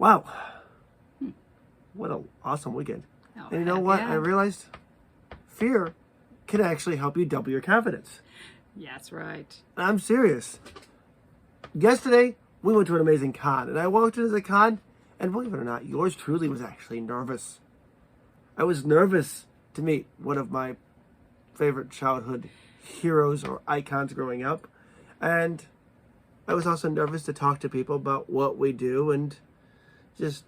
Wow. What an awesome weekend. Oh, And you know heck what? yeah. I realized fear can actually help you double your confidence. Yeah, that's right. I'm serious. Yesterday, we went to an amazing con, and I walked into the con, and believe it or not, yours truly was actually nervous. I was nervous to meet one of my favorite childhood heroes or icons growing up, and I was also nervous to talk to people about what we do and just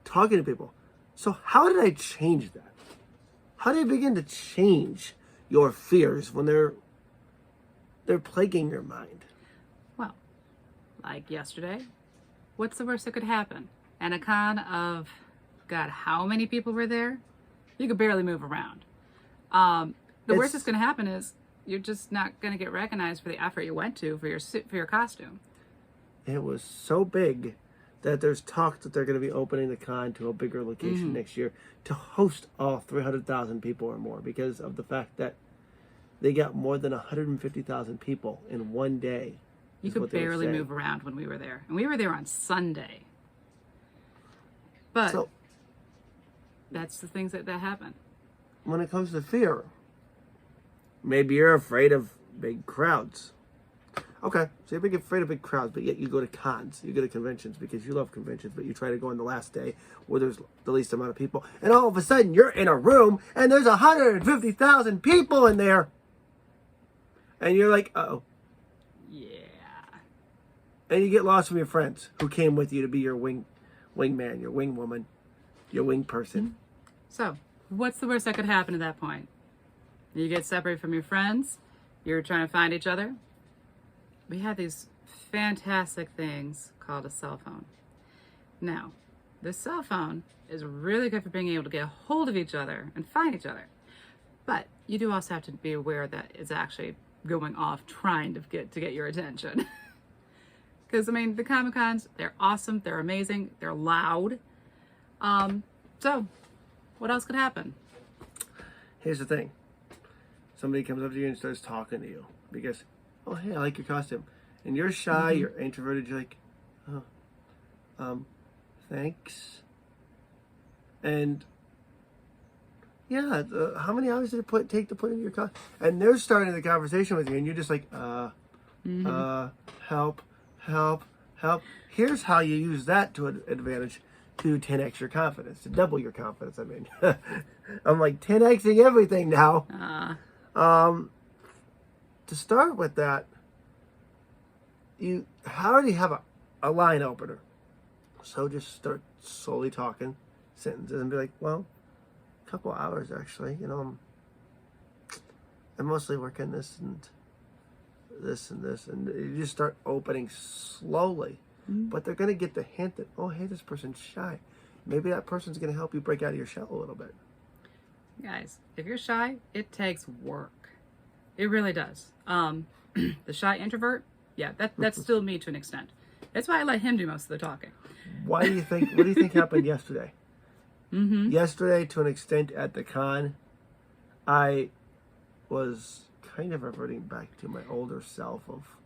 talking to people. So how did I change that? How did I begin to change your fears when they're plaguing your mind? Well, like yesterday, what's the worst that could happen? And a con of, God, how many people were there? You could barely move around. The worst that's going to happen is you're just not going to get recognized for the effort you went to for your costume. It was so big that there's talk that they're going to be opening the con to a bigger location next year to host all 300,000 people or more, because of the fact that they got more than 150,000 people in one day. You could barely move around when we were there. And we were there on Sunday. But that's the things that happen. When it comes to fear, maybe you're afraid of big crowds. Okay, so you're afraid of big crowds, but yet you go to cons, you go to conventions because you love conventions, but you try to go on the last day where there's the least amount of people, and all of a sudden you're in a room and there's 150,000 people in there, and you're like, uh-oh. Yeah. And you get lost from your friends who came with you to be your wingman, your wing woman, your wing person. So, what's the worst that could happen at that point? You get separated from your friends, you're trying to find each other. We have these fantastic things called a cell phone. Now, the cell phone is really good for being able to get a hold of each other and find each other. But you do also have to be aware that it's actually going off trying to get your attention. Because, I mean, the Comic-Cons, they're awesome, they're amazing, they're loud. So, what else could happen? Here's the thing. Somebody comes up to you and starts talking to you because, oh, hey, I like your costume. And you're shy, you're introverted, you're like, oh, thanks. And, yeah, how many hours did it take to put in your costume? And they're starting the conversation with you, and you're just like, help. Here's how you use that to an advantage to 10x your confidence, to double your confidence, I mean. I'm like 10xing everything now. To start with that, you already have a line opener. So just start slowly talking sentences and be like, well, a couple hours actually, I mostly work in this and this and this, and you just start opening slowly. But they're going to get the hint that, oh, hey, this person's shy. Maybe that person's going to help you break out of your shell a little bit. Guys, if you're shy, it takes work. It really does. The shy introvert, yeah, that's still me to an extent. That's why I let him do most of the talking. What do you think happened yesterday? Yesterday, to an extent at the con, I was kind of reverting back to my older self of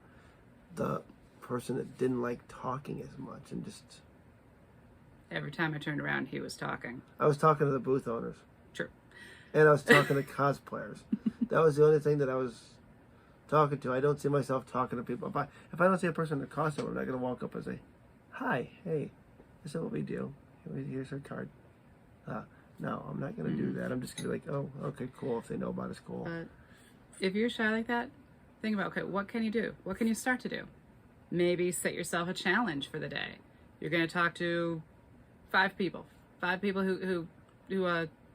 the person that didn't like talking as much, and just Every time I turned around, he was talking. I was talking to the booth owners. True. And I was talking to cosplayers. That was the only thing that I was talking to. I don't see myself talking to people. If I don't see a person in a costume, I'm not going to walk up and say, hi, hey, this is what we do. Here's our card. No, I'm not going to do that. I'm just going to be like, oh, okay, cool. If they know about us, cool. If you're shy like that, think about, okay, what can you do? What can you start to do? Maybe set yourself a challenge for the day. You're going to talk to 5 people who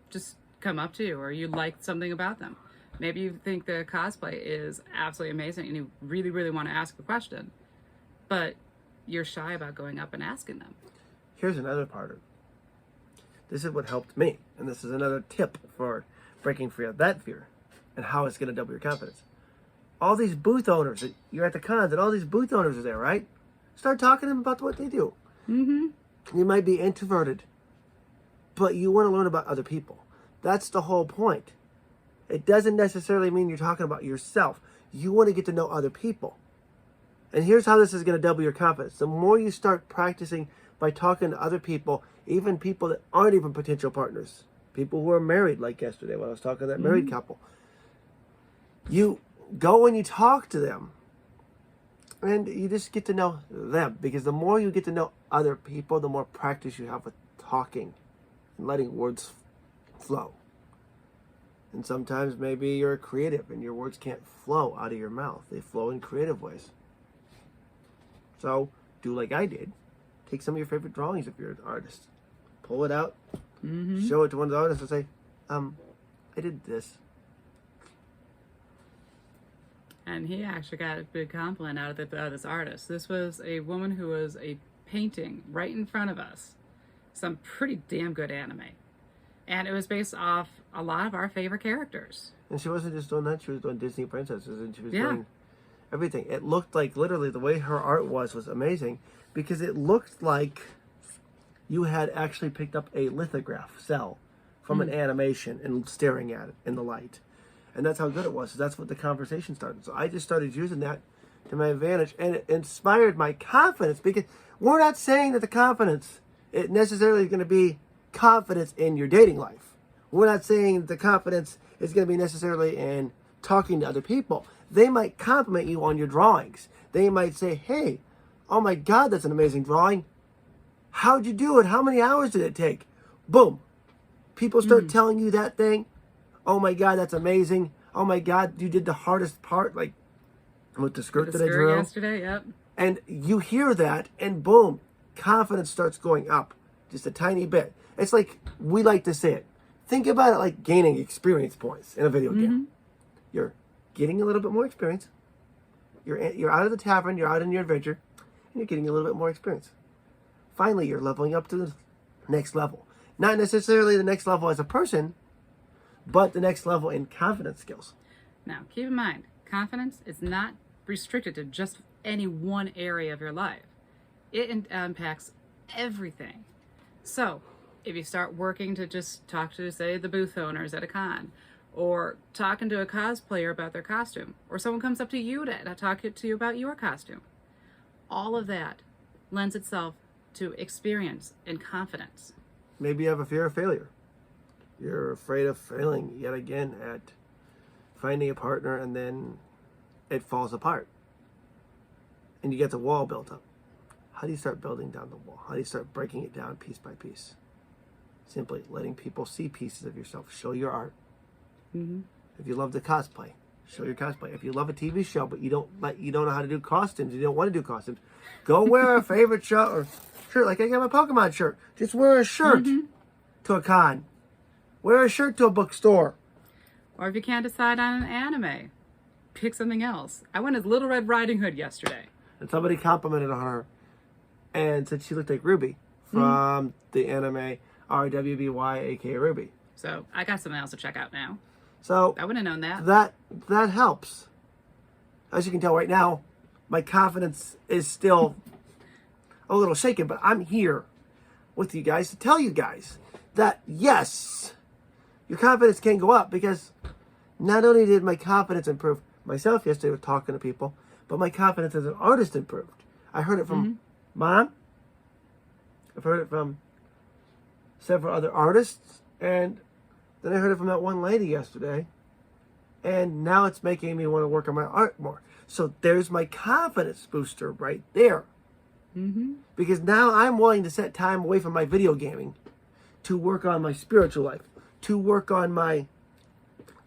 just come up to you, or you like something about them. Maybe you think the cosplay is absolutely amazing and you really, really want to ask a question, but you're shy about going up and asking them. Here's another part of it. This is what helped me, and this is another tip for breaking free of that fear and how it's going to double your confidence. All these booth owners, you're at the cons, and all these booth owners are there, right? Start talking to them about what they do. You might be introverted, but you want to learn about other people. That's the whole point. It doesn't necessarily mean you're talking about yourself. You want to get to know other people. And here's how this is going to double your confidence. The more you start practicing by talking to other people, even people that aren't even potential partners, people who are married, like yesterday when I was talking to that married couple. You go and you talk to them, and you just get to know them, because the more you get to know other people, the more practice you have with talking and letting words flow. And sometimes maybe you're creative and your words can't flow out of your mouth. They flow in creative ways. So do like I did. Take some of your favorite drawings if you're an artist. Pull it out. Show it to one of the artists and say, I did this. And he actually got a big compliment out of this artist. This was a woman who was a painting right in front of us. Some pretty damn good anime. And it was based off a lot of our favorite characters. And she wasn't just doing that, she was doing Disney princesses, and she was doing everything. It looked like, literally, the way her art was amazing, because it looked like you had actually picked up a lithograph cell from an animation and staring at it in the light. And that's how good it was. So that's what the conversation started. So I just started using that to my advantage, and it inspired my confidence, because we're not saying that the confidence, it necessarily is going to be confidence in your dating life. We're not saying that the confidence is going to be necessarily in talking to other people. They might compliment you on your drawings. They might say, hey, oh my God, that's an amazing drawing. How'd you do it? How many hours did it take? Boom. People start telling you that thing. Oh my God, that's amazing. Oh my God, you did the hardest part, like with the skirt that I drew yesterday. Yep. And you hear that, and boom, confidence starts going up just a tiny bit. It's like, we like to say it. Think about it like gaining experience points in a video game. You're getting a little bit more experience. You're out of the tavern, you're out in your adventure, and you're getting a little bit more experience. Finally, you're leveling up to the next level. Not necessarily the next level as a person, but the next level in confidence skills. Now, keep in mind, confidence is not restricted to just any one area of your life. It impacts everything. So, if you start working to just talk to, say, the booth owners at a con, or talking to a cosplayer about their costume, or someone comes up to you to talk to you about your costume, all of that lends itself to experience and confidence. Maybe you have a fear of failure. You're afraid of failing yet again at finding a partner, and then it falls apart. And you get the wall built up. How do you start building down the wall? How do you start breaking it down piece by piece? Simply letting people see pieces of yourself. Show your art. If you love to cosplay, show your cosplay. If you love a TV show, but you don't know how to do costumes, you don't want to do costumes, go wear a favorite shirt. Like I got my Pokemon shirt. Just wear a shirt to a con. Wear a shirt to a bookstore. Or if you can't decide on an anime, pick something else. I went as Little Red Riding Hood yesterday. And somebody complimented on her and said she looked like Ruby from the anime RWBY, aka Ruby. So I got something else to check out now. So I wouldn't have known that. That helps. As you can tell right now, my confidence is still a little shaken, but I'm here with you guys to tell you guys that yes, your confidence can go up, because not only did my confidence improve myself yesterday with talking to people, but my confidence as an artist improved. I heard it from Mom. I've heard it from several other artists, and then I heard it from that one lady yesterday, and now it's making me want to work on my art more. So there's my confidence booster right there. Because now I'm willing to set time away from my video gaming to work on my spiritual life, to work on my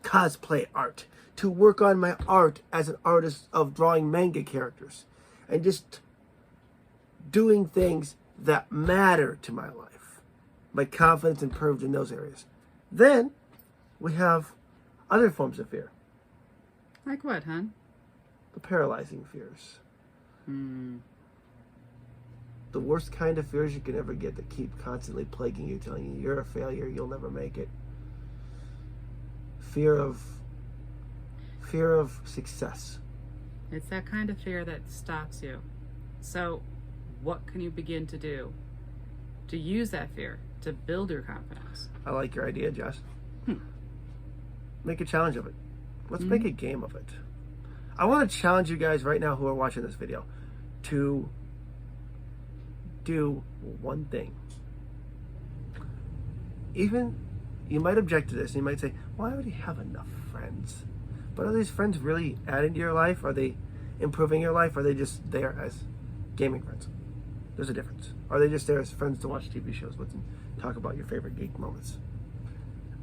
cosplay art, to work on my art as an artist of drawing manga characters, and just doing things that matter to my life. My confidence improved in those areas. Then we have other forms of fear. Like what, hon? The paralyzing fears. The worst kind of fears you can ever get, that keep constantly plaguing you, telling you you're a failure, you'll never make it. Fear of success. It's that kind of fear that stops you. So what can you begin to do to use that fear to build your confidence? I like your idea, Jess. Make a challenge of it. Let's make a game of it. I want to challenge you guys right now who are watching this video to do one thing. Even, you might object to this, and you might say, well, I already have enough friends. But are these friends really adding to your life? Are they improving your life? Or are they just there as gaming friends? There's a difference. Are they just there as friends to watch TV shows with and talk about your favorite geek moments?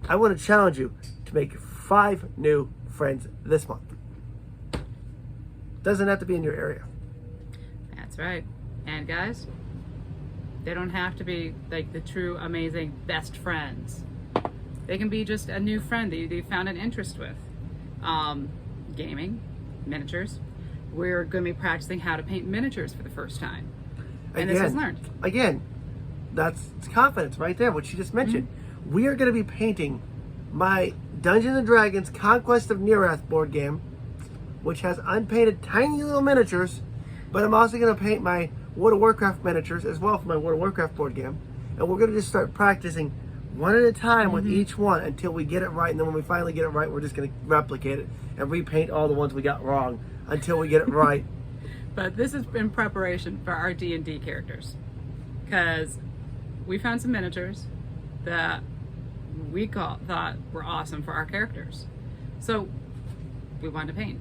I want to challenge you to make 5 new friends this month. Doesn't have to be in your area. That's right. And guys, they don't have to be like the true amazing best friends. They can be just a new friend that you found an interest with. Gaming, miniatures. We're going to be practicing how to paint miniatures for the first time. And this is learned. Again, that's confidence right there, what you just mentioned. We are going to be painting my Dungeons and Dragons Conquest of Nearath board game, which has unpainted tiny little miniatures, but I'm also going to paint my World of Warcraft miniatures as well for my World of Warcraft board game. And we're going to just start practicing one at a time with each one until we get it right. And then when we finally get it right, we're just going to replicate it and repaint all the ones we got wrong until we get it right. But this is in preparation for our D&D characters, because we found some miniatures that we thought were awesome for our characters. So we wanted to paint.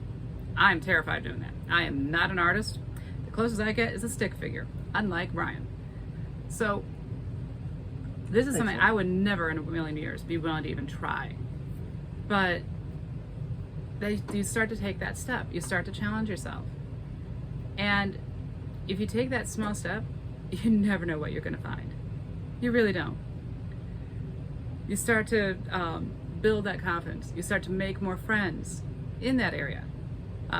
I'm terrified of doing that. I am not an artist. The closest I get is a stick figure, unlike Brian. So this is something I would never in a million years be willing to even try. But you start to take that step. You start to challenge yourself. And if you take that small step, you never know what you're going to find. You really don't. You start to build that confidence. You start to make more friends in that area.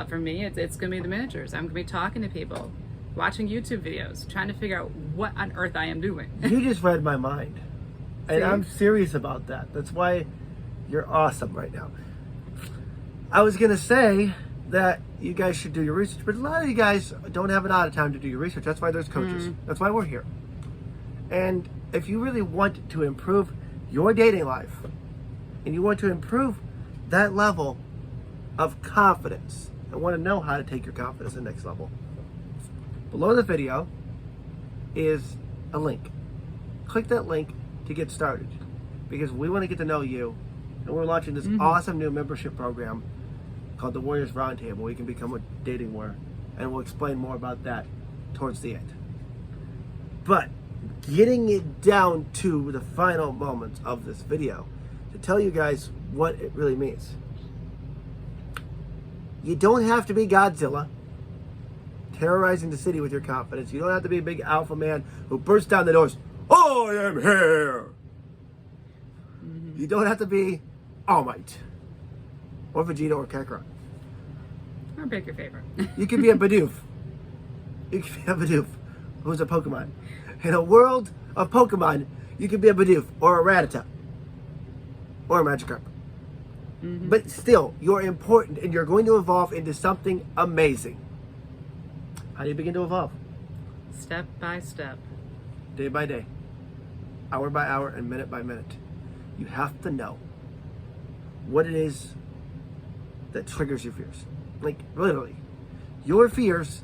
For me, it's going to be the miniatures. I'm going to be talking to people, watching YouTube videos, trying to figure out what on earth I am doing. You just read my mind. And See? I'm serious about that. That's why you're awesome right now. I was going to say that you guys should do your research, but a lot of you guys don't have a lot of time to do your research. That's why there's coaches. That's why we're here. And if you really want to improve your dating life, and you want to improve that level of confidence, and want to know how to take your confidence to the next level, below the video is a link. Click that link to get started, because we want to get to know you, and we're launching this awesome new membership program called the Warriors Roundtable, where you can become a dating warrior, and we'll explain more about that towards the end. But getting it down to the final moments of this video to tell you guys what it really means. You don't have to be Godzilla terrorizing the city with your confidence. You don't have to be a big alpha man who bursts down the doors, I am here. You don't have to be All Might or Vegeta or Kakarot. Or pick your favorite. You can be a Bidoof. You can be a Bidoof who's a Pokemon. In a world of Pokemon, you can be a Bidoof or a Rattata or a Magikarp. But still, you're important and you're going to evolve into something amazing. How do you begin to evolve? Step by step. Day by day. Hour by hour and minute by minute. You have to know what it is that triggers your fears. Like, literally. Your fears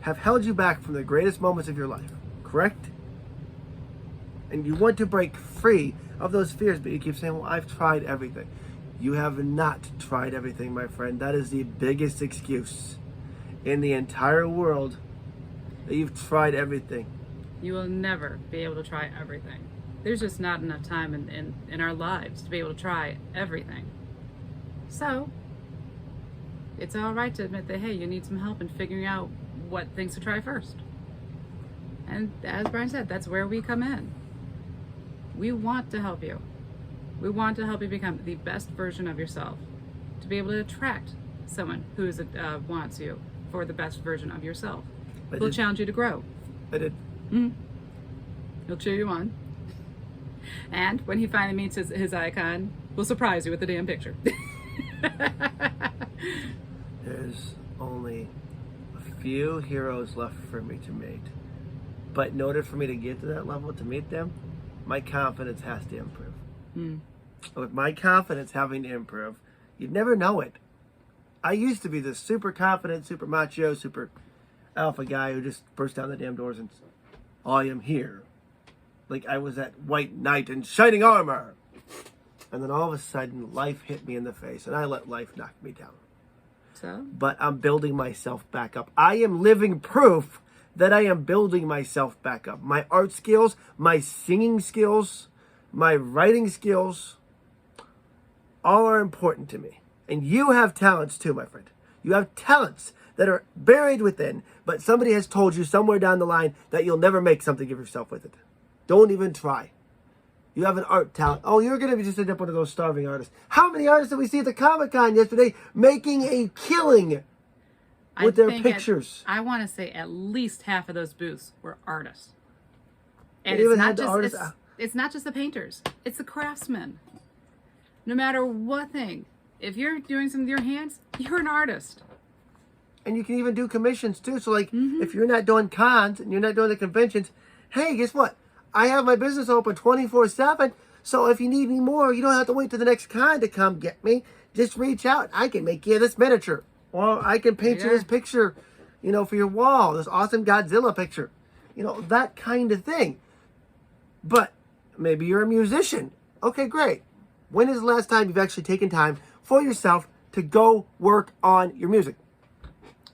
have held you back from the greatest moments of your life. Correct? And you want to break free of those fears, but you keep saying, well, I've tried everything. You have not tried everything, my friend. That is the biggest excuse in the entire world, that you've tried everything. You will never be able to try everything. There's just not enough time in our lives to be able to try everything. So, it's all right to admit that, hey, you need some help in figuring out what things to try first. And as Brian said, that's where we come in. We want to help you. We want to help you become the best version of yourself, to be able to attract someone who wants you for the best version of yourself. We'll challenge you to grow. I did. He'll cheer you on. And when he finally meets his icon, we'll surprise you with the damn picture. There's only a few heroes left for me to meet. But in order for me to get to that level, to meet them, my confidence has to improve. With my confidence having to improve, you'd never know it. I used to be this super confident, super macho, super alpha guy who just burst down the damn doors and I am here. Like I was that white knight in shining armor. And then all of a sudden, life hit me in the face, and I let life knock me down. So? But I'm building myself back up. I am living proof that I am building myself back up. My art skills, my singing skills, my writing skills, all are important to me. And you have talents too, my friend. You have talents that are buried within, but somebody has told you somewhere down the line that you'll never make something of yourself with it. Don't even try. You have an art talent. Oh, you're going to just end up one of those starving artists. How many artists did we see at the Comic-Con yesterday making a killing with their pictures? I want to say at least half of those booths were artists. And They even it's had not the just artists. it's not just the painters. It's the craftsmen. No matter what thing, if you're doing something with your hands, you're an artist. And you can even do commissions too. So like, if you're not doing cons and you're not doing the conventions, hey, guess what? I have my business open 24/7. So if you need me more, you don't have to wait to the next con to come get me. Just reach out. I can make you this miniature. Or I can paint you this picture, for your wall. This awesome Godzilla picture. That kind of thing. But maybe you're a musician. Okay, great. When is the last time you've actually taken time for yourself to go work on your music?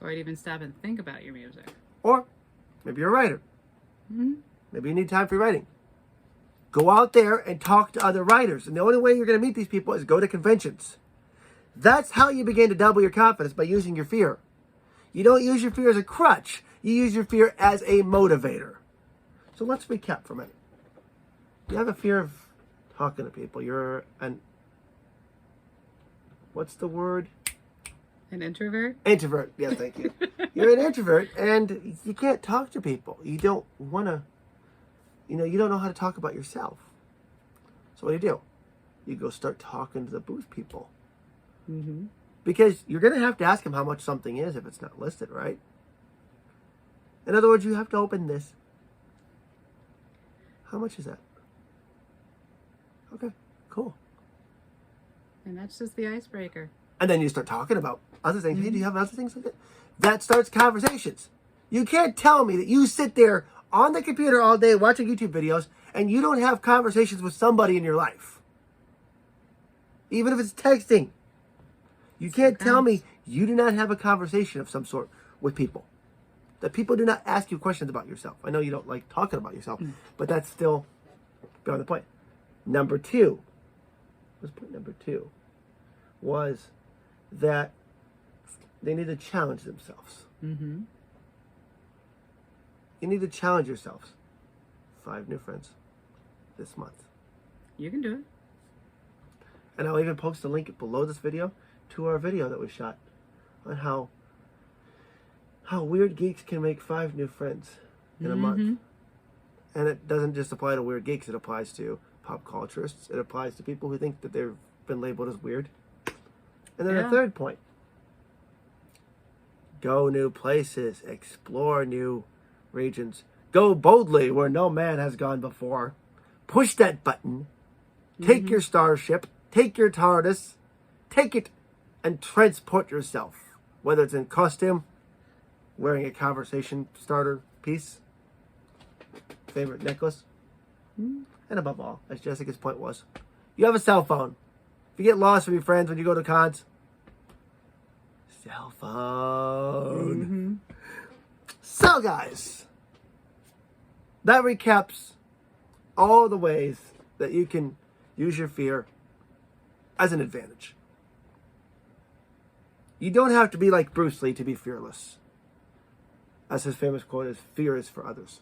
Or even stop and think about your music. Or maybe you're a writer. Maybe you need time for writing. Go out there and talk to other writers. And the only way you're going to meet these people is go to conventions. That's how you begin to double your confidence, by using your fear. You don't use your fear as a crutch. You use your fear as a motivator. So let's recap for a minute. You have a fear of talking to people. You're what's the word? An introvert? Introvert. Yeah, thank you. You're an introvert, and you can't talk to people. You don't want to, you don't know how to talk about yourself. So what do? You go start talking to the booth people. Because you're going to have to ask them how much something is if it's not listed, right? In other words, you have to open this. How much is that? Okay, cool. And that's just the icebreaker. And then you start talking about other things. Hey, do you have other things like that? That starts conversations. You can't tell me that you sit there on the computer all day watching YouTube videos and you don't have conversations with somebody in your life. Even if it's texting. You can't tell me you do not have a conversation of some sort with people. That people do not ask you questions about yourself. I know you don't like talking about yourself, but that's still beyond the point. Number two. What's point number two? Was that they need to challenge themselves. You need to challenge yourselves. 5 new friends this month. You can do it. And I'll even post a link below this video to our video that we shot on how weird geeks can make 5 new friends in a month. And it doesn't just apply to weird geeks. It applies to pop culturists. It applies to people who think that they've been labeled as weird. And then the third point. Go new places. Explore new regions. Go boldly where no man has gone before. Push that button. Take your starship. Take your TARDIS. Take it and transport yourself. Whether it's in costume, wearing a conversation starter piece, favorite necklace, and above all, as Jessica's point was, you have a cell phone. If you get lost from your friends when you go to cons, cell phone. So guys, that recaps all the ways that you can use your fear as an advantage. You don't have to be like Bruce Lee to be fearless. As his famous quote is, fear is for others.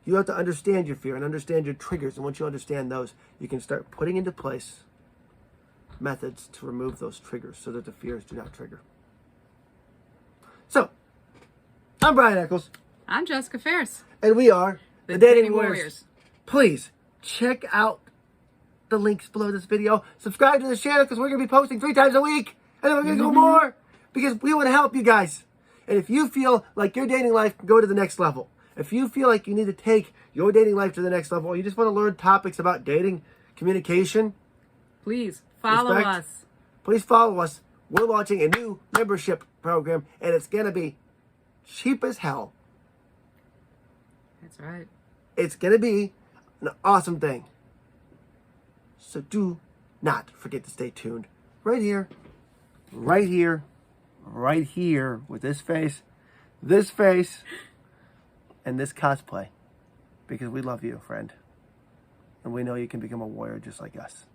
You have to understand your fear and understand your triggers. And once you understand those, you can start putting into place methods to remove those triggers so that the fears do not trigger. So, I'm Brian Eckels. I'm Jessica Ferris. And we are the Dating Warriors. Please check out the links below this video. Subscribe to the channel because we're going to be posting 3 times a week. And then we're going to go more because we want to help you guys. And if you feel like your dating life can go to the next level, if you feel like you need to take your dating life to the next level, or you just want to learn topics about dating, communication, please follow us. Please follow us. We're launching a new membership program, and it's going to be cheap as hell. That's right. It's going to be an awesome thing. So do not forget to stay tuned. Right here, right here, right here with this face, and this cosplay. Because we love you, friend. And we know you can become a warrior just like us.